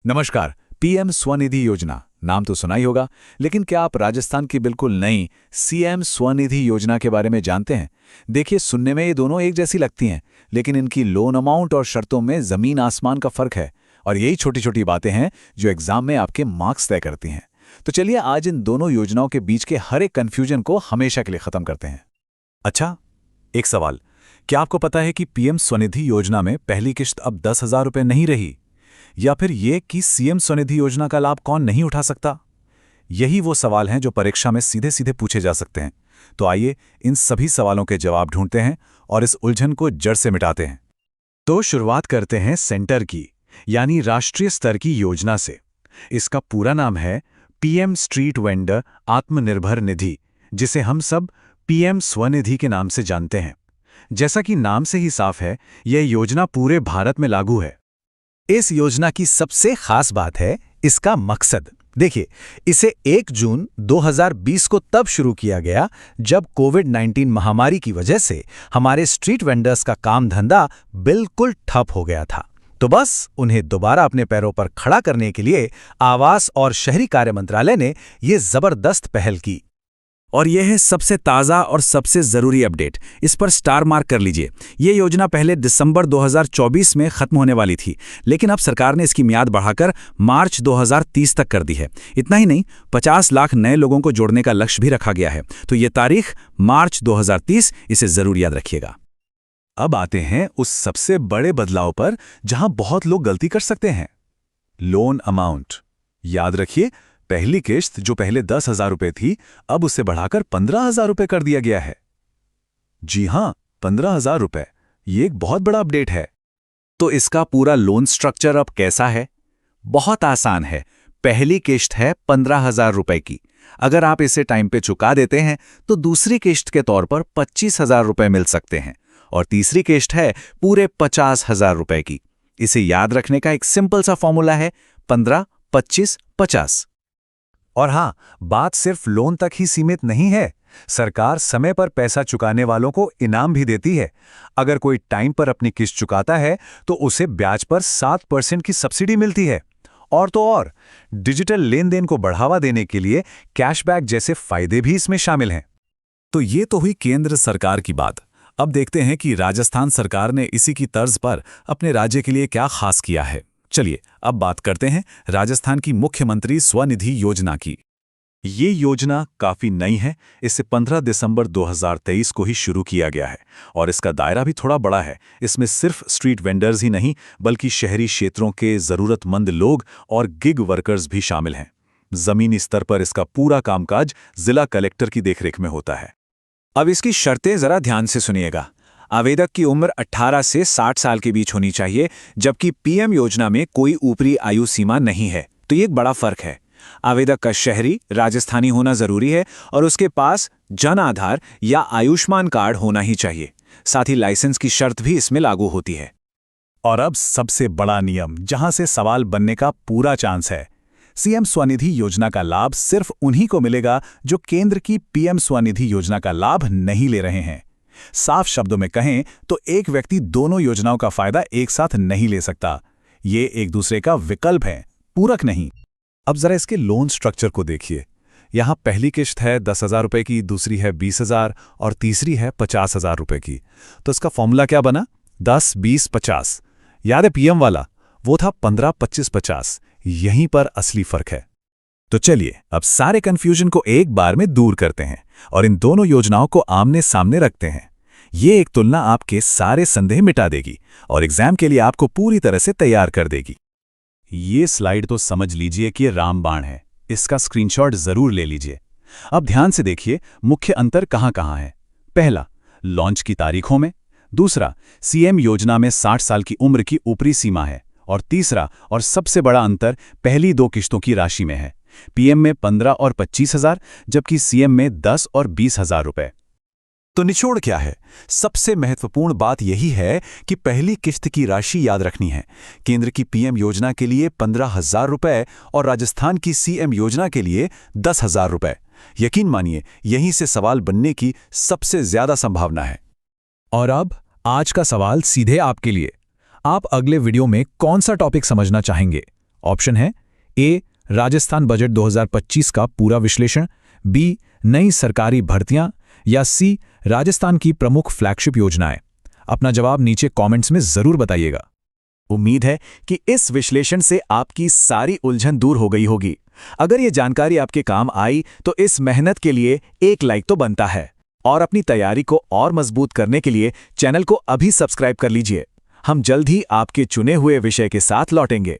नमस्कार। पीएम स्वनिधि योजना नाम तो सुना ही होगा, लेकिन क्या आप राजस्थान की बिल्कुल नई सीएम स्वनिधि योजना के बारे में जानते हैं? देखिए, सुनने में ये दोनों एक जैसी लगती हैं, लेकिन इनकी लोन अमाउंट और शर्तों में जमीन आसमान का फर्क है। और यही छोटी छोटी बातें हैं जो एग्जाम में आपके मार्क्स तय करती हैं। तो चलिए आज इन दोनों योजनाओं के बीच के हर एक कन्फ्यूजन को हमेशा के लिए खत्म करते हैं। अच्छा, एक सवाल, क्या आपको पता है कि पीएम स्वनिधि योजना में पहली किश्त अब 10,000 रुपये नहीं रही? या फिर ये कि सीएम स्वनिधि योजना का लाभ कौन नहीं उठा सकता? यही वो सवाल हैं जो परीक्षा में सीधे सीधे पूछे जा सकते हैं। तो आइए इन सभी सवालों के जवाब ढूंढते हैं और इस उलझन को जड़ से मिटाते हैं। तो शुरुआत करते हैं सेंटर की, यानी राष्ट्रीय स्तर की योजना से। इसका पूरा नाम है PM street vendor Atmanirbhar Nidhi, जिसे हम सब पीएम स्वनिधि के नाम से जानते हैं। जैसा कि नाम से ही साफ है, यह योजना पूरे भारत में लागू है। इस योजना की सबसे खास बात है इसका मकसद। देखिए, इसे 1 जून 2020 को तब शुरू किया गया जब कोविड-19 महामारी की वजह से हमारे स्ट्रीट वेंडर्स का काम धंधा बिल्कुल ठप हो गया था। तो बस उन्हें दोबारा अपने पैरों पर खड़ा करने के लिए आवास और शहरी कार्य मंत्रालय ने ये जबरदस्त पहल की। और यह है सबसे ताज़ा और सबसे ज़रूरी अपडेट। इस पर स्टार मार्क कर लीजिए। ये योजना पहले दिसंबर 2024 में ख़त्म होने वाली थी, लेकिन अब सरकार ने इसकी मियाद बढ़ाकर मार्च 2030 तक कर दी है। इतना ही नहीं, 50 लाख नए लोगों को जोड़ने का लक्ष्य भी रखा गया है। तो ये तारीख मार्च 2030, इसे ज़रूर याद रखिएगा। अब आते हैं उस सबसे बड़े बदलाव पर जहां बहुत लोग गलती कर सकते हैं, लोन अमाउंट। याद रखिए, पहली किश्त जो पहले 10,000 रुपये थी, अब उसे बढ़ाकर 15,000 रुपये कर दिया गया है। जी हां, 15,000 रुपये। ये एक बहुत बड़ा अपडेट है। तो इसका पूरा लोन स्ट्रक्चर अब कैसा है? बहुत आसान है। पहली किश्त है 15,000 रुपये की। अगर आप इसे टाइम पे चुका देते हैं तो दूसरी किश्त के तौर पर 25,000 रुपये मिल सकते हैं। और तीसरी किश्त है पूरे 50,000 रुपये की। इसे याद रखने का एक सिंपल सा फॉर्मूला है 15, 25, 50। और हां, बात सिर्फ लोन तक ही सीमित नहीं है। सरकार समय पर पैसा चुकाने वालों को इनाम भी देती है। अगर कोई टाइम पर अपनी किस्त चुकाता है तो उसे ब्याज पर 7% की सब्सिडी मिलती है। और तो और, डिजिटल लेन देन को बढ़ावा देने के लिए कैशबैक जैसे फायदे भी इसमें शामिल हैं। तो ये तो हुई केंद्र सरकार की बात। अब देखते हैं कि राजस्थान सरकार ने इसी की तर्ज पर अपने राज्य के लिए क्या खास किया है। चलिए अब बात करते हैं राजस्थान की मुख्यमंत्री स्वनिधि योजना की। ये योजना काफी नई है। इसे 15 दिसंबर 2023 को ही शुरू किया गया है और इसका दायरा भी थोड़ा बड़ा है। इसमें सिर्फ स्ट्रीट वेंडर्स ही नहीं, बल्कि शहरी क्षेत्रों के जरूरतमंद लोग और गिग वर्कर्स भी शामिल हैं। जमीनी स्तर पर इसका पूरा कामकाज जिला कलेक्टर की देखरेख में होता है। अब इसकी शर्तें जरा ध्यान से सुनिएगा। आवेदक की उम्र 18 से 60 साल के बीच होनी चाहिए, जबकि पीएम योजना में कोई ऊपरी आयु सीमा नहीं है। तो ये एक बड़ा फर्क है। आवेदक का शहरी राजस्थानी होना जरूरी है और उसके पास जन आधार या आयुष्मान कार्ड होना ही चाहिए। साथ ही लाइसेंस की शर्त भी इसमें लागू होती है। और अब सबसे बड़ा नियम, जहां से सवाल बनने का पूरा चांस है। सीएम स्वनिधि योजना का लाभ सिर्फ उन्हीं को मिलेगा जो केंद्र की पीएम स्वनिधि योजना का लाभ नहीं ले रहे हैं। साफ शब्दों में कहें तो एक व्यक्ति दोनों योजनाओं का फायदा एक साथ नहीं ले सकता। ये एक दूसरे का विकल्प है, पूरक नहीं। अब जरा इसके लोन स्ट्रक्चर को देखिए। यहां पहली किश्त है 10,000 रुपये की, दूसरी है 20,000 और तीसरी है 50,000 रुपये की। तो इसका फॉर्मूला क्या बना? 10, 20, 50। याद है पीएम वाला? वो था 15, 25, 50। यहीं पर असली फर्क है। तो चलिए अब सारे कंफ्यूजन को एक बार में दूर करते हैं और इन दोनों योजनाओं को आमने सामने रखते हैं। ये एक तुलना आपके सारे संदेह मिटा देगी और एग्जाम के लिए आपको पूरी तरह से तैयार कर देगी। ये स्लाइड तो समझ लीजिए कि रामबाण है। इसका स्क्रीनशॉट जरूर ले लीजिए। अब ध्यान से देखिए मुख्य अंतर कहां-कहां है। पहला, लॉन्च की तारीखों में। दूसरा, सीएम योजना में 60 साल की उम्र की ऊपरी सीमा है। और तीसरा और सबसे बड़ा अंतर पहली 2 किश्तों की राशि में है। पीएम में 15 और 25,000, जबकि सीएम में 10 और 20,000 रुपए। तो निचोड़ क्या है? सबसे महत्वपूर्ण बात यही है कि पहली किश्त की राशि याद रखनी है। केंद्र की पीएम योजना के लिए 15,000 रुपए और राजस्थान की सीएम योजना के लिए 10,000 रुपए। यकीन मानिए, यहीं से सवाल बनने की सबसे ज्यादा संभावना है। और अब आज का सवाल सीधे आपके लिए। आप अगले वीडियो में कौन सा टॉपिक समझना चाहेंगे? ऑप्शन है ए राजस्थान बजट 2025 का पूरा विश्लेषण, बी नई सरकारी भर्तियां या सी राजस्थान की प्रमुख फ्लैगशिप योजनाएं। अपना जवाब नीचे कमेंट्स में जरूर बताइएगा। उम्मीद है कि इस विश्लेषण से आपकी सारी उलझन दूर हो गई होगी। अगर ये जानकारी आपके काम आई तो इस मेहनत के लिए एक लाइक तो बनता है, और अपनी तैयारी को और मजबूत करने के लिए चैनल को अभी सब्सक्राइब कर लीजिए। हम जल्द ही आपके चुने हुए विषय के साथ लौटेंगे।